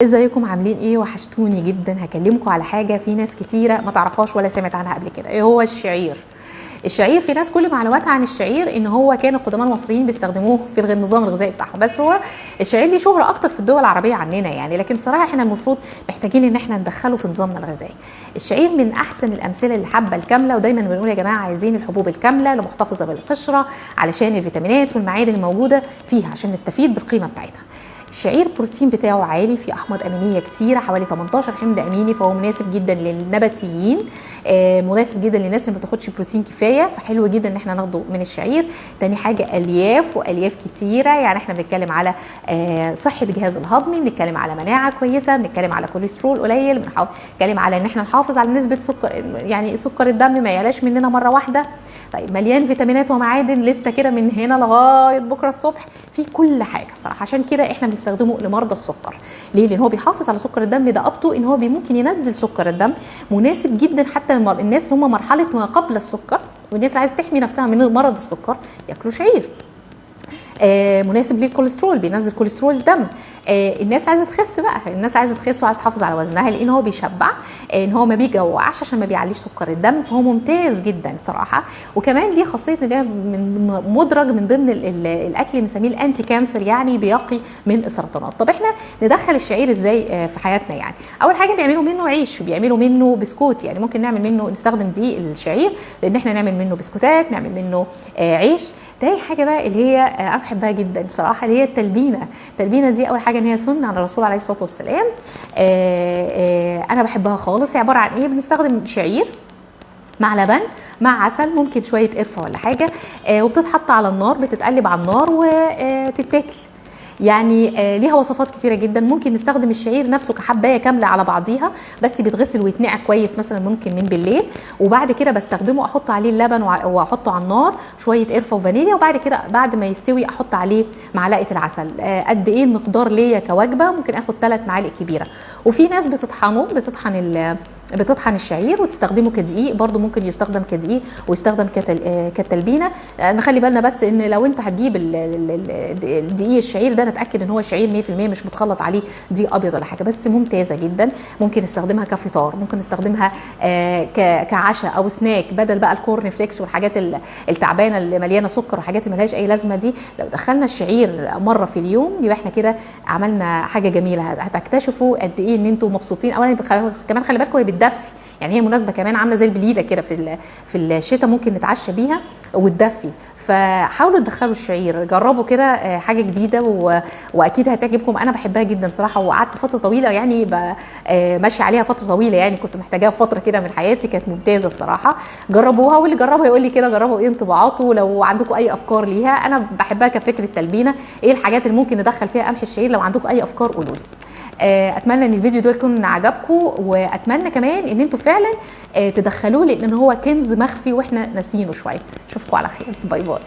ازيكم عاملين ايه؟ وحشتوني جدا. هكلمكم على حاجه في ناس كتيره ما تعرفهاش ولا سمعت عنها قبل كده. ايه هو الشعير؟ الشعير في ناس كل معلوماتها عن الشعير ان هو كان القدماء المصريين بيستخدموه في النظام الغذائي بتاعهم، بس هو الشعير ليه شهره اكتر في الدول العربيه عننا يعني، لكن صراحه احنا المفروض محتاجين ان احنا ندخله في نظامنا الغذائي. الشعير من احسن الامثله للحبه الكامله، ودايما بنقول يا جماعه عايزين الحبوب الكامله المحتفظه بالقشره علشان الفيتامينات والمعادن الموجوده فيها عشان نستفيد بالقيمه بتاعتها. الشعير البروتين بتاعه عالي، في احماض امينيه كتيره حوالي 18 حمض اميني، فهو مناسب جدا للنباتيين، مناسب جدا للناس اللي ما بتاخدش بروتين كفايه، فحلو جدا ان احنا ناخده من الشعير. تاني حاجه الياف، والياف كتيره، يعني احنا بنتكلم على صحه الجهاز الهضمي، بنتكلم على مناعه كويسه، بنتكلم على كوليسترول قليل، بنتكلم على ان احنا نحافظ على نسبه سكر، يعني سكر الدم ما يعلاش مننا مره واحده. طيب مليان فيتامينات ومعادن، لسه كده من هنا لغايه بكره الصبح في كل حاجه صراحه. عشان كده احنا بنستخدمه لمرضى السكر. ليه؟ لان هو بيحافظ على سكر الدم، ده ابطو ان هو ممكن ينزل سكر الدم، مناسب جدا حتى الناس اللي هم مرحله ما قبل السكر، والناس اللي عايزه تحمي نفسها من مرض السكر ياكلوا شعير. مناسب للكوليسترول، بينزل كوليسترول الدم. الناس عايزه تخس بقى، الناس عايزه تخس وعايزه تحافظ على وزنها، لان هو بيشبع، ان هو ما بيجوعش عشان ما بيعليش سكر الدم، فهو ممتاز جدا صراحه. وكمان دي خاصيه ان ده مدرج من ضمن الاكل اللي بنسميه الانتي كانسر، يعني بيقي من السرطانات. طب احنا ندخل الشعير ازاي في حياتنا؟ يعني اول حاجه بيعملوا منه عيش وبيعملوا منه بسكوت، يعني ممكن نعمل منه، نستخدم دي الشعير ان احنا نعمل منه بسكوتات، نعمل منه عيش. تاني حاجه بقى اللي هي انا بحبها جدا صراحه، اللي هي التلبينه. التلبينه دي اول حاجه ان هي سنه عن الرسول عليه الصلاه والسلام. انا بحبها خالص. هي عباره عن ايه؟ بنستخدم شعير مع لبن مع عسل، ممكن شويه قرفه ولا حاجه، وبتتحط على النار، بتتقلب على النار وتتاكل. يعني ليها وصفات كتيره جدا. ممكن نستخدم الشعير نفسه كحبايه كامله على بعضيها، بس بيتغسل ويتنقع كويس مثلا ممكن من بالليل، وبعد كده بستخدمه احط عليه اللبن واحطه على النار، شويه قرفه وفانيليا، وبعد كده بعد ما يستوي احط عليه معلقه العسل. قد ايه المقدار ليا كوجبه؟ ممكن اخد 3 معالق كبيره. وفي ناس بتطحنه، بتطحن الشعير وتستخدمه كدقيق، برضو ممكن يستخدم كدقيق ويستخدم كتلبينه. نخلي بالنا بس ان لو انت هتجيب دقيق الشعير ده نتاكد ان هو شعير 100% مش متخلط عليه دقيق ابيض ولا حاجه، بس ممتازه جدا. ممكن نستخدمها كفطار، ممكن نستخدمها كعشاء او سناك، بدل بقى الكورن فليكس والحاجات التعبانه اللي مليانه سكر وحاجات اللي ملهاش اي لازمه دي. لو دخلنا الشعير مره في اليوم يبقى احنا كده عملنا حاجه جميله. هتكتشفوا قد ايه ان انتم مبسوطين. اولا كمان خلي بالكم هي بتدفي، يعني هي مناسبه كمان، عامله زي البليله كده في الشتاء ممكن نتعشى بيها وتدفي. فحاولوا تدخلوا الشعير، جربوا كده حاجه جديده واكيد هتعجبكم. انا بحبها جدا صراحه، وقعدت فتره طويله يعني ماشيه عليها فتره طويله، يعني كنت محتاجاها في فتره كده من حياتي، كانت ممتازه الصراحه. جربوها، واللي جربها يقول لي كده جربوا ايه انطباعاته، ولو عندكم اي افكار ليها. انا بحبها كفكره تلبينه. ايه الحاجات اللي ممكن ندخل فيها قمح الشعير؟ لو عندكم اي افكار قولوا لي. اتمنى ان الفيديو ده يكون عجبكم، واتمنى كمان ان انتوا فعلا تدخلوه، لان هو كنز مخفي واحنا ناسينه شويه. اشوفكم على خير، باي باي.